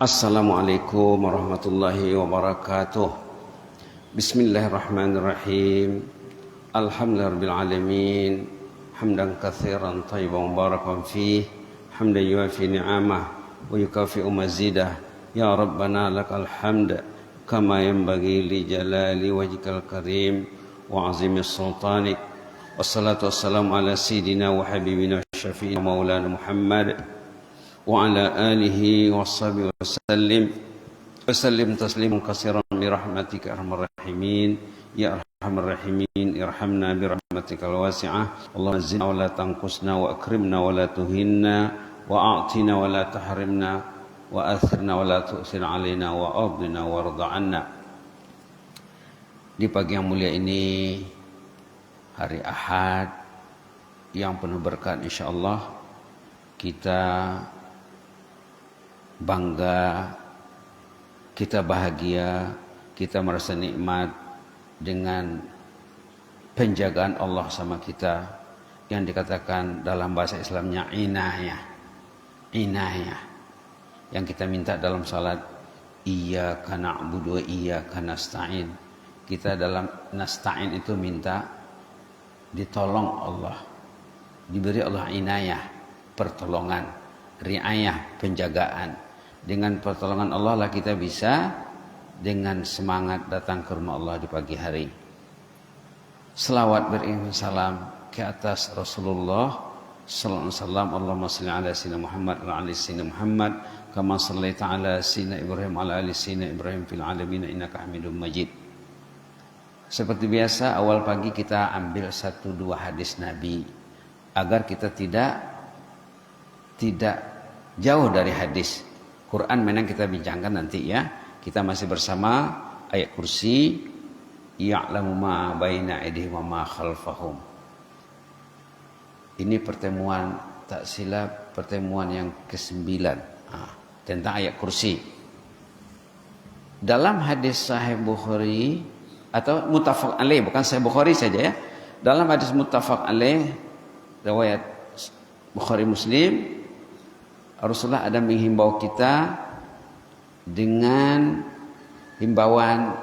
Assalamualaikum warahmatullahi wabarakatuh. Bismillahirrahmanirrahim. Alhamdulillahirabbil alamin. Hamdan katsiran thayyiban mubarakan fih. Hamdan yuwafi ni'amah wa yukafi'u mazidah. Ya Rabbana lakal hamd kama yanbaghi li jalali wajhikal karim wa 'azimi sultanik. Wassalatu wassalamu ala sayyidina wa habibina syafi'ina maulana Muhammad wa ala alihi washabihi wasallim tasliman katsiran bi rahmatika arhamar rahimin ya arhamar rahimin irhamna bi rahmatikal wasi'ah. Allahumma zidna wa la tanqusna wa akrimna wa la tuhinna wa a'tina wa la tahrimna wa athirna wa la tu'sir alaina wa ardina warda 'anna. Di pagi yang mulia ini, hari Ahad yang penuh berkat, insyaallah kita bangga, kita bahagia, kita merasa nikmat dengan penjagaan Allah sama kita, yang dikatakan dalam bahasa Islamnya inayah, yang kita minta dalam salat, iyyaka na'budu wa iyyaka nasta'in. Kita dalam nasta'in itu minta ditolong Allah, diberi Allah inayah, pertolongan, riayah, penjagaan. Dengan pertolongan Allah lah kita bisa dengan semangat datang ke rumah Allah di pagi hari. Selawat beriring salam ke atas Rasulullah sallallahu alaihi wasallam. Allahumma shalli ala sayyidina Muhammad wa ala sayyidina Muhammad kama shallaita ala sayyidina Ibrahim wa ala ali sayyidina Ibrahim fil alamin innaka Hamidum Majid. Seperti biasa, awal pagi kita ambil 1-2 hadis Nabi agar kita tidak jauh dari hadis. Quran memang kita bincangkan nanti ya. Kita masih bersama ayat kursi, ya'lamu ma baina aydihim wa ma khalfahum. Ini pertemuan tak silap pertemuan yang ke-9 tentang ayat kursi. Dalam hadis Sahih Bukhari atau muttafaq alaih, bukan Sahih Bukhari saja ya. Dalam hadis muttafaq alaih riwayat Bukhari Muslim, Rasulullah ada menghimbau kita dengan himbauan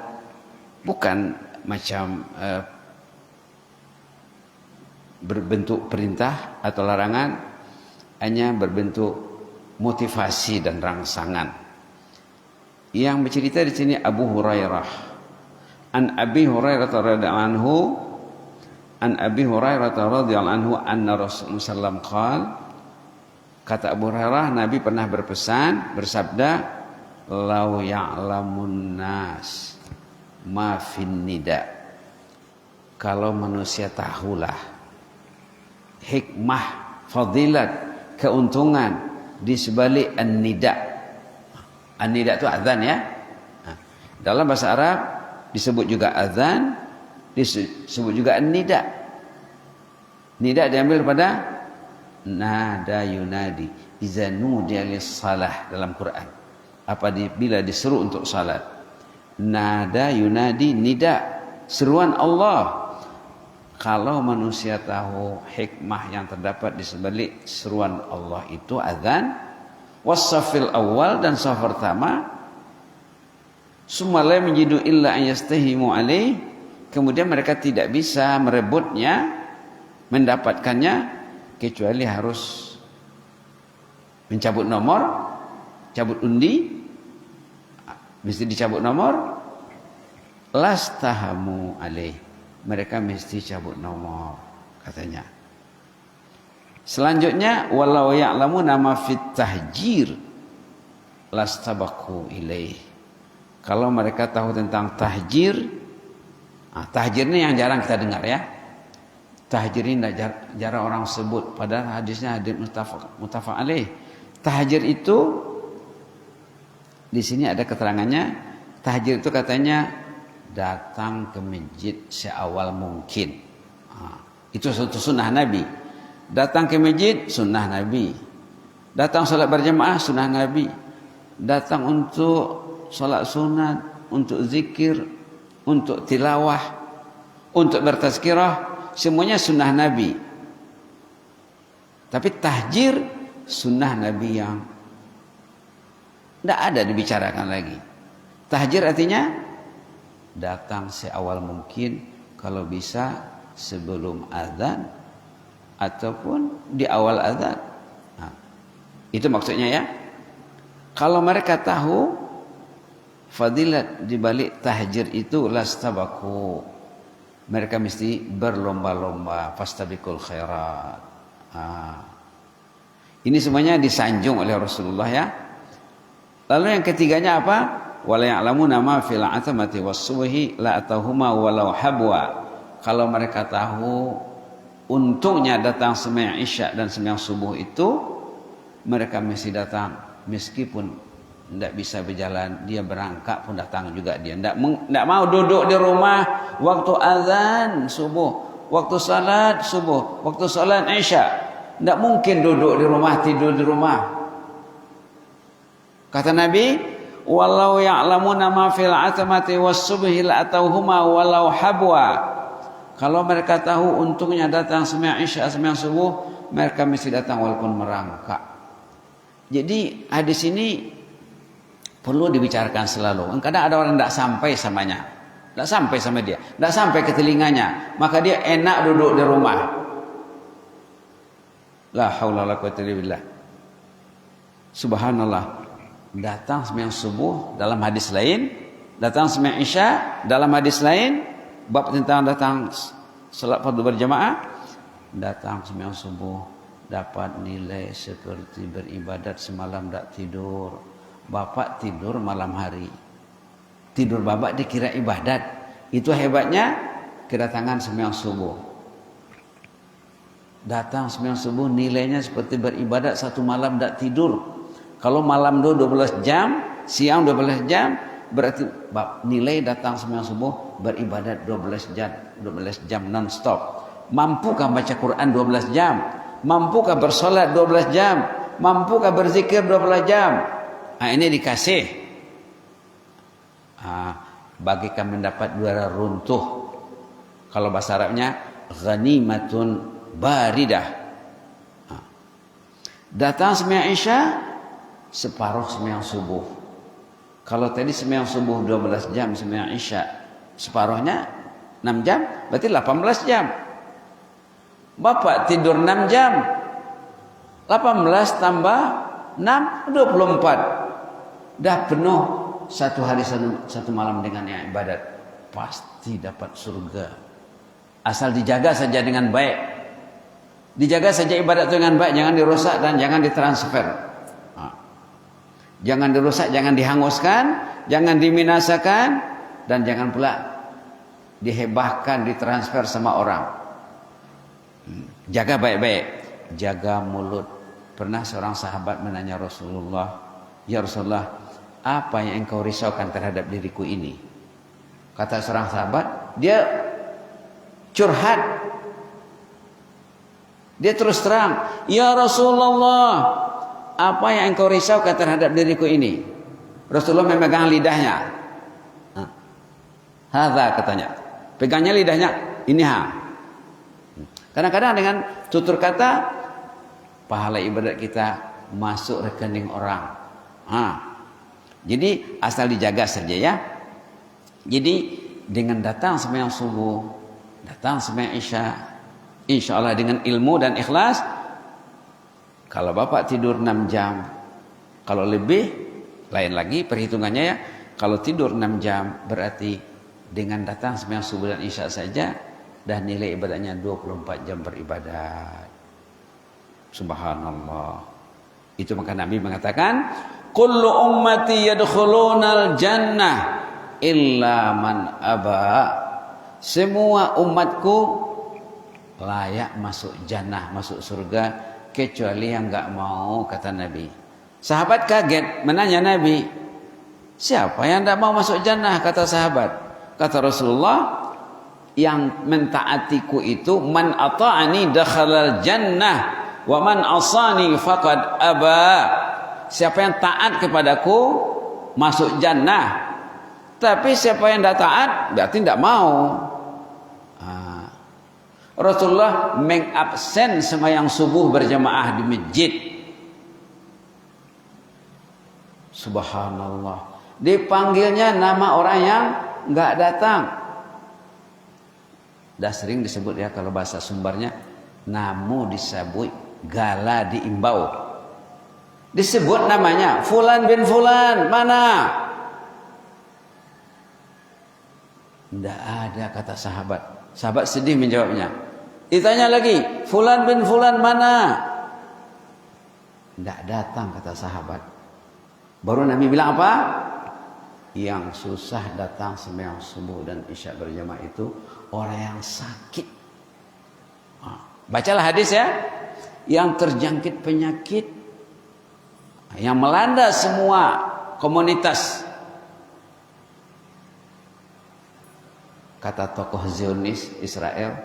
bukan macam berbentuk perintah atau larangan, hanya berbentuk motivasi dan rangsangan. Yang bercerita di sini Abu Hurairah. An Abi Hurairah radhiyallahu anhu anna Rasulullah sallallahu alaihi wasallam qala. Kata Abu Hurairah, Nabi pernah bersabda, "Lau ya'lamun nas ma fin nida." Kalau manusia tahulah hikmah, fadilat, keuntungan di sebalik an-nida. An-nida itu azan ya. Dalam bahasa Arab disebut juga azan, disebut juga an-nida. Nida diambil pada nada yunadi iza nudiya lis-salah dalam Quran. Apabila diseru untuk salat. Nada yunadi nida, seruan Allah. Kalau manusia tahu hikmah yang terdapat di sebalik seruan Allah itu azan, was-safil awal dan saf pertama, summa la yajidu illa an yastahimu alaih, kemudian mereka tidak bisa merebutnya, mendapatkannya kecuali harus mencabut nomor, cabut undi, mesti dicabut nomor, lastahamu alaih, mereka mesti cabut nomor katanya. Selanjutnya walau ya'lamu nama fit tahjir lastabaku ilaih. Kalau mereka tahu tentang tahjir, tahjir ini yang jarang kita dengar ya. Tahjir ini jarang orang sebut, padahal hadisnya hadis muttafaq alaih. Tahjir itu di sini ada keterangannya. Tahjir itu katanya datang ke masjid seawal mungkin. Itu suatu sunnah Nabi. Datang ke masjid sunnah Nabi. Datang salat berjamaah sunnah Nabi. Datang untuk salat sunat, untuk zikir, untuk tilawah, untuk bertazkirah, semuanya sunnah Nabi. Tapi tahjir sunnah Nabi yang Tidak ada dibicarakan lagi. Tahajir artinya datang seawal mungkin, kalau bisa sebelum azan ataupun di awal azan. Nah, itu maksudnya ya. Kalau mereka tahu fadilat di balik tahajir itu, lastabaku, mereka mesti berlomba-lomba, fastabiqul khairat. Ini semuanya disanjung oleh Rasulullah ya. Lalu yang ketiganya apa? Wala ya'lamuna ma fil atamati was-subhi la atahuma walau habwa. Kalau mereka tahu untungnya datang sembahyang Isya dan sembahyang subuh itu, mereka mesti datang meskipun tidak bisa berjalan, dia berangkat pun datang juga dia. Tidak mau duduk di rumah waktu azan subuh, waktu salat subuh, waktu salat Isya. Tidak mungkin duduk di rumah, tidur di rumah. Kata Nabi, walau ya'lamuna ma fil atamati was-subhi la atauhuma walau habwa. Kalau mereka tahu untungnya datang sembahyang Isya, sembahyang subuh, mereka mesti datang walaupun merangkak. Jadi hadis ini perlu dibicarakan selalu. Kadang ada orang tidak sampai samanya, tidak sampai sama dia, tidak sampai ke telinganya, maka dia enak duduk di rumah. La haula wala quwwata illa billah. Subhanallah. Datang sembahyang subuh dalam hadis lain, datang sembahyang Isya dalam hadis lain, bab tentang datang salat fardu berjamaah, datang sembahyang subuh dapat nilai seperti beribadat semalam tak tidur. Bapak tidur malam hari, tidur bapak dikira ibadat. Itu hebatnya kedatangan sembahyang subuh. Datang sembahyang subuh nilainya seperti beribadat satu malam tak tidur. Kalau malam 12 jam, siang 12 jam, berarti nilai datang sembahyang subuh beribadat 12 jam non-stop. Mampukah baca Quran 12 jam? Mampukah bersolat 12 jam? Mampukah berzikir 12 jam? Ini dikasih. Bagikan mendapat juara runtuh. Kalau bahasa Arabnya ghanimatun baridah. Datang sembahyang Isya, separuh sembahyang subuh. Kalau tadi sembahyang subuh 12 jam, sembahyang Isya separuhnya 6 jam, berarti 18 jam. Bapak tidur 6 jam, 18 tambah 6, 24. Dah penuh satu hari satu malam dengan yang ibadat. Pasti dapat surga. Asal dijaga saja dengan baik. Dijaga saja ibadat itu dengan baik, jangan dirusak dan jangan ditransfer. Jangan dirusak, jangan dihanguskan, jangan diminasakan, dan jangan pula dihebahkan, ditransfer sama orang. Jaga baik-baik, jaga mulut. Pernah seorang sahabat menanya Rasulullah, "Ya Rasulullah, apa yang engkau risaukan terhadap diriku ini?" Kata seorang sahabat, dia curhat. Dia terus terang, "Ya Rasulullah, apa yang engkau risaukan terhadap diriku ini?" Rasulullah memegang lidahnya. Hadza katanya. Pegangnya lidahnya, ini ha. Kadang-kadang dengan tutur kata pahala ibadat kita masuk rekening orang. Jadi asal dijaga saja ya. Jadi dengan datang sembahyang subuh, datang sembahyang Isya, insyaallah dengan ilmu dan ikhlas. Kalau bapak tidur 6 jam, kalau lebih lain lagi perhitungannya ya. Kalau tidur 6 jam berarti dengan datang sembahyang subuh dan Isya saja dah nilai ibadahnya 24 jam beribadat. Subhanallah. Itu maka Nabi mengatakan, "Kullu ummati yadkhulunal jannah illa man aba." Semua umatku layak masuk jannah, masuk surga, kecuali yang enggak mau, kata Nabi. Sahabat kaget menanya Nabi, "Siapa yang enggak mau masuk jannah?" Kata sahabat. Kata Rasulullah, "Yang mentaatiku itu man ata'ani dakhalal jannah wa man asani faqad aba." Siapa yang taat kepadaku masuk jannah. Tapi siapa yang tidak taat berarti tidak mau. Rasulullah mengabsen sembahyang subuh berjamaah di masjid. Subhanallah. Dipanggilnya nama orang yang nggak datang. Dah sering disebut ya kalau bahasa Sumbarnya, namu disabui, gala diimbau. Disebut namanya, Fulan bin Fulan, mana? Tidak ada kata sahabat. Sahabat sedih menjawabnya. Ditanya lagi, Fulan bin Fulan mana? Tidak datang kata sahabat. Baru Nabi bilang apa? Yang susah datang sembahyang subuh dan isya berjamaah itu orang yang sakit. Bacalah hadis ya. Yang terjangkit penyakit yang melanda semua komunitas. Kata tokoh Zionis Israel,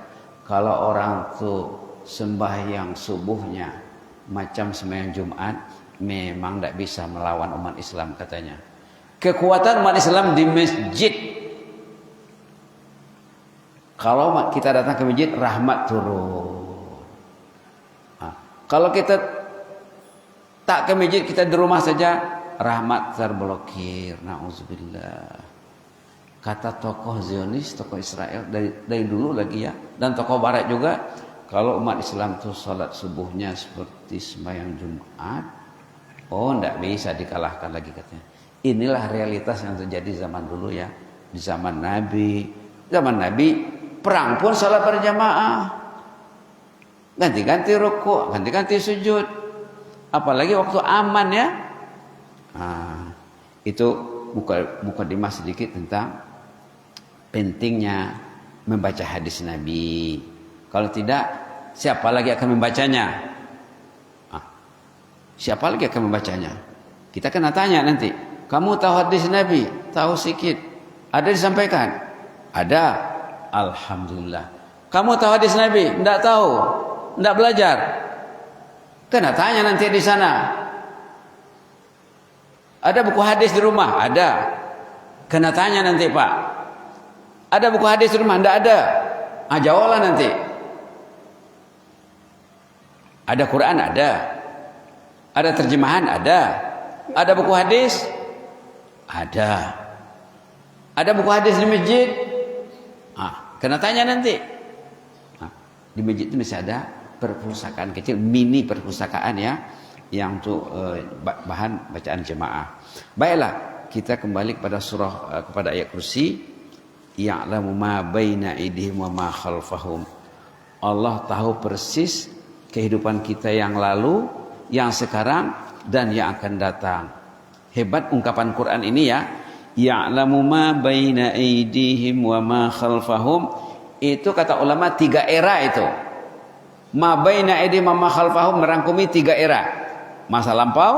kalau orang tuh sembahyang subuhnya macam sembahyang Jumat, memang tidak bisa melawan umat Islam katanya. Kekuatan umat Islam di masjid. Kalau kita datang ke masjid, rahmat turun. Kalau kita tak ke masjid, kita di rumah saja, rahmat terblokir. Nauzubillah. Kata tokoh Zionis, tokoh Israel dari dulu lagi ya, dan tokoh Barat juga, kalau umat Islam itu salat subuhnya seperti sembahyang Jumat, tidak bisa dikalahkan lagi katanya. Inilah realitas yang terjadi zaman dulu ya, di zaman Nabi. Zaman Nabi perang pun salat berjamaah, ganti-ganti rukuk, ganti-ganti sujud. Apalagi waktu aman ya. Itu mukadimah sedikit tentang pentingnya membaca hadis Nabi. Kalau tidak, siapa lagi akan membacanya? Siapa lagi akan membacanya? Kita kena tanya nanti. Kamu tahu hadis Nabi? Tahu sedikit. Ada disampaikan? Ada. Alhamdulillah. Kamu tahu hadis Nabi? Tidak tahu. Tidak belajar. Kena tanya nanti di sana. Ada buku hadis di rumah? Ada. Kena tanya nanti Pak. Ada buku hadis di rumah? Tidak ada. Jawablah nanti. Ada Quran? Ada. Ada terjemahan? Ada. Ada buku hadis? Ada. Ada buku hadis di masjid? Kena tanya nanti. Di masjid itu masih ada perpustakaan kecil, mini perpustakaan ya, yang untuk bahan bacaan jemaah. Baiklah, kita kembali kepada surah, kepada ayat kursi. Ya'lamu ma baina aydihim wa ma khalfahum. Allah tahu persis kehidupan kita yang lalu, yang sekarang, dan yang akan datang. Hebat ungkapan Quran ini ya. Ya'lamu ma baina aydihim wa ma khalfahum. Itu kata ulama 3 era itu. Ma baina aydihim wa ma khalfahum merangkumi 3 era. Masa lampau,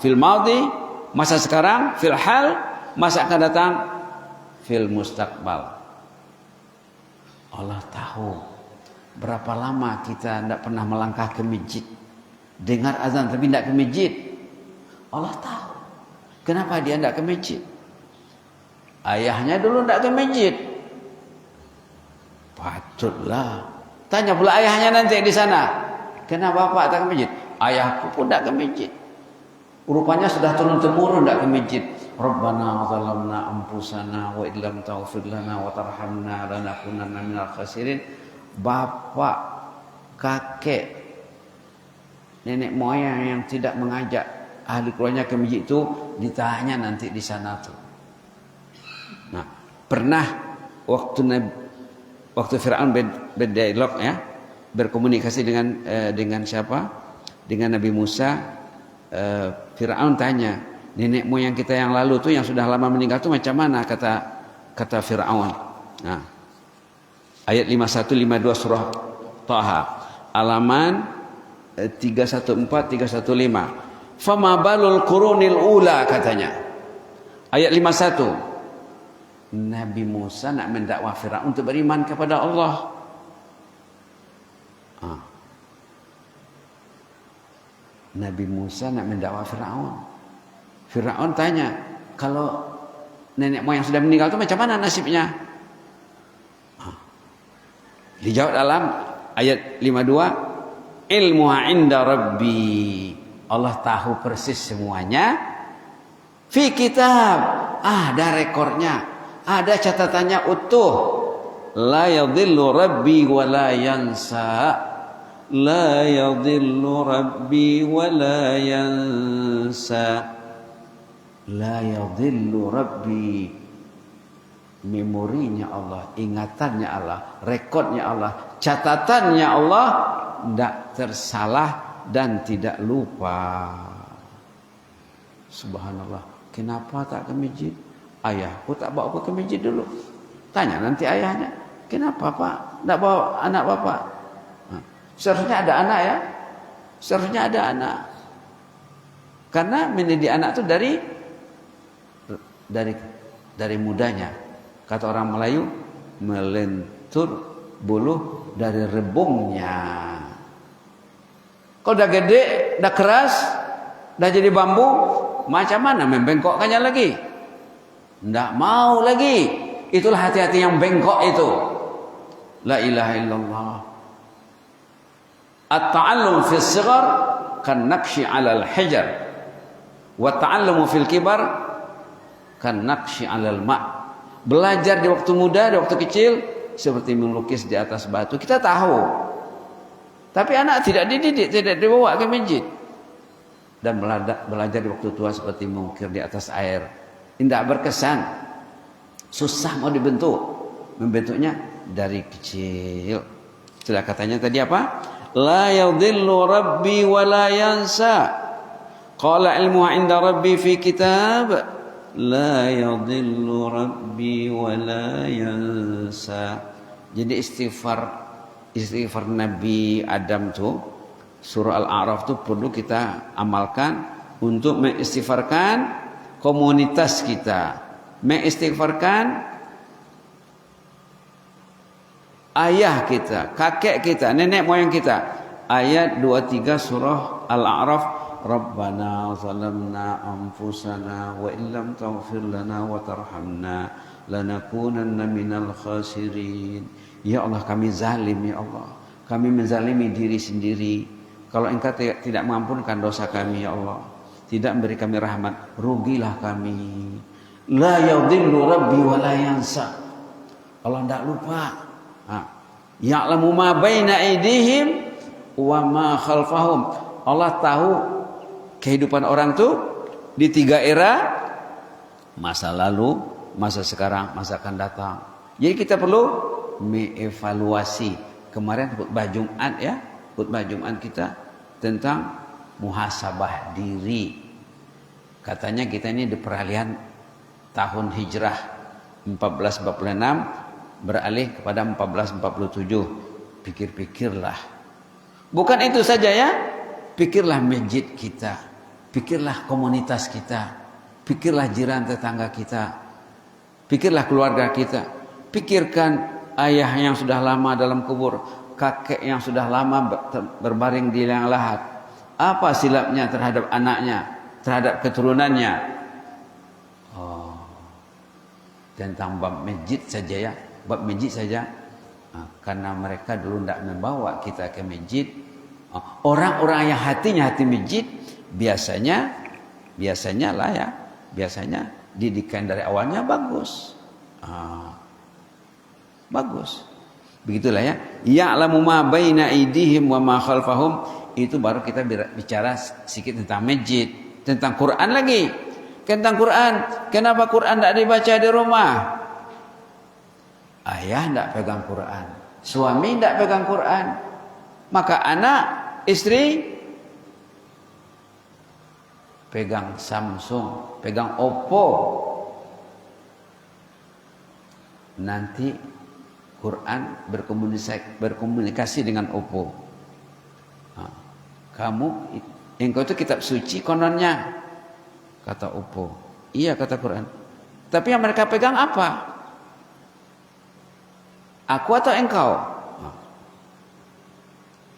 fil madhi, masa sekarang, fil hal, masa akan datang, fil mustaqbal. Allah tahu berapa lama kita tidak pernah melangkah ke masjid. Dengar azan tapi tidak ke masjid. Allah tahu. Kenapa dia tidak ke masjid? Ayahnya dulu tidak ke masjid. Patutlah. Tanya pula ayahnya nanti di sana. Kenapa bapak tak ke masjid? Ayahku pun tidak ke masjid. Rupanya sudah turun-temurun tidak ke masjid. Rabbana zalamna anfusana wa illam taghfir lana wa tarhamna lanakunanna minal khasirin. Bapak, kakek, nenek moyang yang tidak mengajak ahli keluarganya ke masjid itu ditanya nanti di sana tuh. Nah, pernah waktu Fir'aun berdialog ya, berkomunikasi dengan siapa? Dengan Nabi Musa. Fir'aun tanya, nenek moyang kita yang lalu tuh yang sudah lama meninggal tuh macam mana, kata Fir'aun. Nah, ayat 51-52 surah Taha, halaman 314-315. Fama balul qurunil ula katanya. Ayat 51. Nabi Musa nak mendakwah Firaun untuk beriman kepada Allah. Nabi Musa nak mendakwah Firaun. Firaun tanya, kalau nenek moyang sudah meninggal itu macam mana nasibnya? Dijawab dalam ayat 52, ilmuha inda rabbi. Allah tahu persis semuanya Fi kitab, ada rekornya, ada catatannya utuh. La yadhillu rabbi wa la yansa. La yadhillu rabbi wa la yansa. La yadhillu rabbi, memorinya Allah, ingatannya Allah, rekodnya Allah, catatannya Allah tidak tersalah dan tidak lupa. Subhanallah. Kenapa tak ke masjid? Ayahku tak bawa aku ke masjid dulu. Tanya nanti ayahnya, kenapa Pak tak bawa anak Bapak? Seharusnya ada anak ya. Seharusnya ada anak. Karena mendidik anak itu dari mudanya. Kata orang Melayu, melentur buluh dari rebungnya. Kalau udah gede, udah keras, udah jadi bambu, macam mana membengkokkannya lagi? Tidak mau lagi. Itulah hati-hati yang bengkok itu. La ilaha illallah. At-ta'allum fil sighar kan naqshi 'alal hajar. Wa ta'allumu fil kibar kan naqshi 'alal ma'. Belajar di waktu muda, di waktu kecil seperti melukis di atas batu. Kita tahu. Tapi anak tidak dididik, tidak dibawa ke masjid. Dan belajar di waktu tua seperti mengukir di atas air. Tidak berkesan. Susah mau dibentuk. Membentuknya dari kecil. Sudah katanya tadi apa? La yadhillu rabbi wa la yansa. Qala ilmuha inda rabbi fi kitab. La yadhillu rabbi wa la yansa. Jadi istighfar Nabi Adam tuh, surah Al-A'raf tuh perlu kita amalkan untuk mengistighfarkan komunitas kita, mengistighfarkan ayah kita, kakek kita, nenek moyang kita. Ayat 23 surah Al-A'raf, Rabbana zalamna anfusana wa illam taghfir lana wa tarhamna lanakunanna minal khasirin. Ya Allah, kami zalim ya Allah. Kami menzalimi diri sendiri. Kalau Engkau tidak mengampunkan dosa kami ya Allah, tidak memberi kami rahmat, rugilah kami. La yadhillu rabbi wa la yansa. Allah tidak lupa. Ya'lamu ma baina aydihim wa ma khalfahum. Allah tahu kehidupan orang tuh di 3 era, masa lalu, masa sekarang, masa akan datang. Jadi kita perlu mengevaluasi. Kemarin khutbah Jumat ya, khutbah Jumat kita tentang muhasabah diri. Katanya kita ini di peralihan tahun hijrah 1446 beralih kepada 1447. Pikir-pikirlah. Bukan itu saja ya. Pikirlah masjid kita. Pikirlah komunitas kita. Pikirlah jiran tetangga kita. Pikirlah keluarga kita. Pikirkan ayah yang sudah lama dalam kubur, kakek yang sudah lama berbaring di liang lahat. Apa silapnya terhadap anaknya, terhadap keturunannya? Tentang bab masjid saja ya, bab masjid saja. Karena mereka dulu tidak membawa kita ke masjid. Orang-orang yang hatinya hati masjid, biasanya didikan dari awalnya bagus. Bagus. Begitulah ya. Ya'lamu ma baina aydihim wa ma khalfahum. Itu baru kita bicara sedikit tentang masjid, tentang Quran lagi. Tentang Quran. Kenapa Quran tidak dibaca di rumah? Ayah tidak pegang Quran, suami tidak pegang Quran. Maka anak, istri pegang Samsung, pegang Oppo. Nanti Quran berkomunikasi dengan Oppo. Engkau itu kitab suci kononnya, kata Oppo. Iya, kata Quran. Tapi yang mereka pegang apa? Aku atau engkau?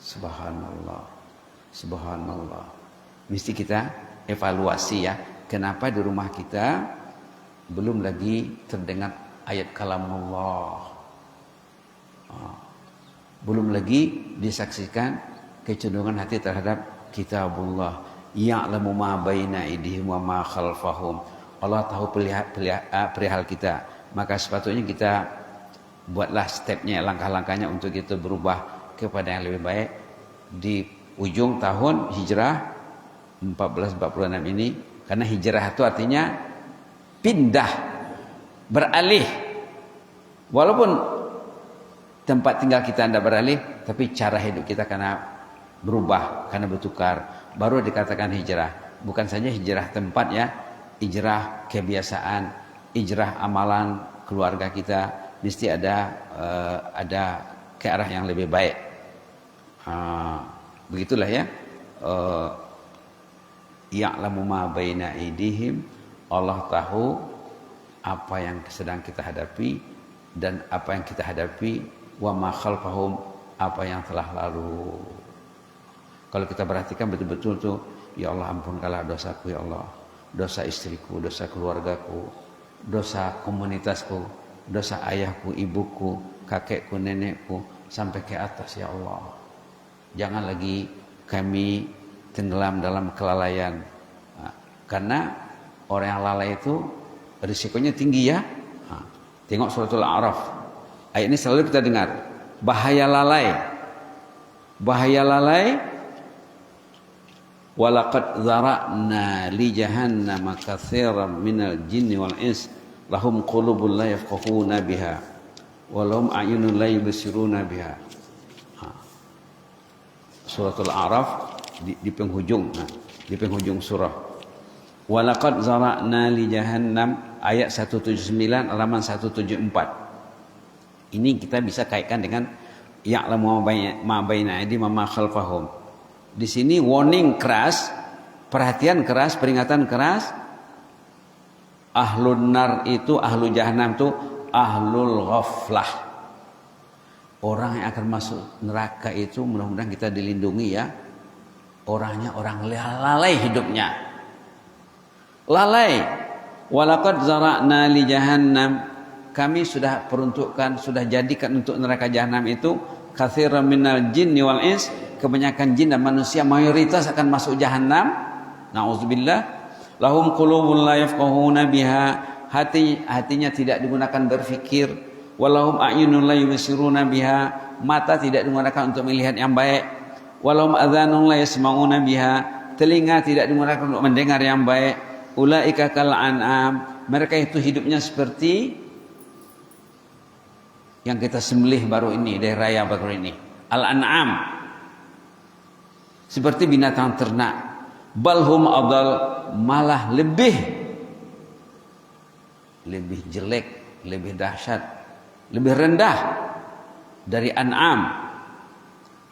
Subhanallah. Subhanallah. Mesti kita evaluasi ya. Kenapa di rumah kita belum lagi terdengar ayat kalamullah? Belum lagi disaksikan kecenderungan hati terhadap kitabullah. Ya'lamu ma baina aydihim wa ma khalfahum Allah tahu perihal kita. Maka sepatutnya kita buatlah stepnya, langkah-langkahnya untuk kita berubah kepada yang lebih baik. Di ujung tahun hijrah 1446 ini, karena hijrah itu artinya pindah, beralih. Walaupun tempat tinggal kita tidak beralih, tapi cara hidup kita karena berubah, karena bertukar, baru dikatakan hijrah. Bukan saja hijrah tempat ya, hijrah kebiasaan, hijrah amalan keluarga kita, mesti ada ke arah yang lebih baik. Begitulah ya. Ya'lamu ma baina aydihim, Allah tahu apa yang sedang kita hadapi dan apa yang kita hadapi, wa ma khalfahum, apa yang telah lalu. Kalau kita perhatikan betul-betul tuh, ya Allah ampunkanlah dosaku ya Allah, dosa istriku, dosa keluargaku, dosa komunitasku, dosa ayahku, ibuku, kakekku, nenekku, sampai ke atas ya Allah. Jangan lagi kami tenggelam dalam kelalaian. Karena orang yang lalai itu risikonya tinggi ya. Tengok suratul A'raf. Ayat ini selalu kita dengar. Bahaya lalai. Bahaya lalai. Walaqad zara'na li jahannama katsiran minal jinni wal ins lahum qulubun la yafqahuna biha wa lahum a'yunun la yubsiruna biha. Suratul A'raf di penghujung, di penghujung surah. Walaqad zara'na li jahannam, ayat 179 halaman 174. Ini kita bisa kaitkan dengan ya'lamu ma baina aydihim ma khalfahum. Di sini warning keras, perhatian keras, peringatan keras. Ahlun nar itu, ahlu jahannam itu ahlul ghaflah. Orang yang akan masuk neraka itu, mudah-mudahan kita dilindungi ya. Orangnya orang lalai hidupnya. Lalai. Walaqad zara'na li jahannam, kami sudah peruntukkan, sudah jadikan untuk neraka jahannam itu katsiran minal jinni wal ins, kebanyakan jin dan manusia mayoritas akan masuk jahannam. Nauzubillah. Lahum qulubun la yafqahuna biha, hatinya tidak digunakan berfikir. Walahum a'yunun la yubsiruna biha, mata tidak digunakan untuk melihat yang baik. Walahum adhanun la yasma'una biha, telinga tidak digunakan untuk mendengar yang baik. Ulaika kal an'am, mereka itu hidupnya seperti yang kita sembelih baru ini, dari raya baru ini, al-an'am, seperti binatang ternak. Balhum adal, malah lebih jelek, lebih dahsyat, lebih rendah dari an'am.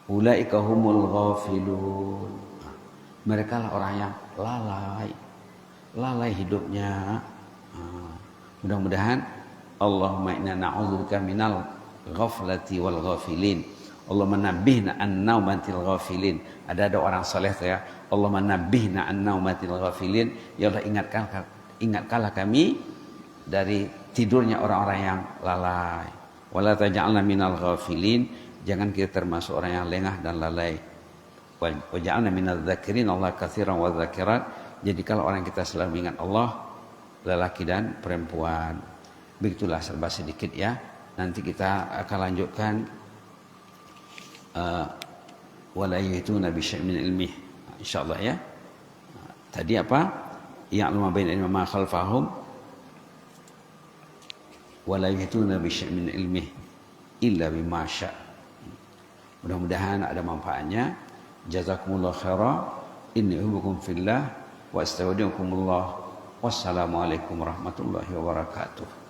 Ulaika humul ghafilun, mereka lah orang yang lalai hidupnya. Mudah-mudahan Allahumma inna na'udzubika minal ghaflati wal ghafilin. Allahumma nabbihna an naumatil ghafilin. Ada orang saleh ya, Allahumma nabbihna an naumatil ghafilin. Ya Allah, ingatkanlah kami dari tidurnya orang-orang yang lalai. Wala taj'alna minal ghafilin, jangan kita termasuk orang yang lengah dan lalai. Wa ja'alna minadz dzakirin Allah katsiran wa dzakirat. Jadi kalau orang kita selalu ingat Allah, lelaki dan perempuan. Begitulah serba sedikit ya. Nanti kita akan lanjutkan wala yuhituna bi syai'in min ilmih, insyaallah ya. Tadi apa? Ya'lamu ma baina aydihim ma khalfahum wala yuhituna bi syai'in min ilmih illa bima syaa. Mudah-mudahan ada manfaatnya. Jazakumullah khairan. Inni uhibbukum fillah wa astaudiukumullah. Wassalamualaikum warahmatullahi wabarakatuh.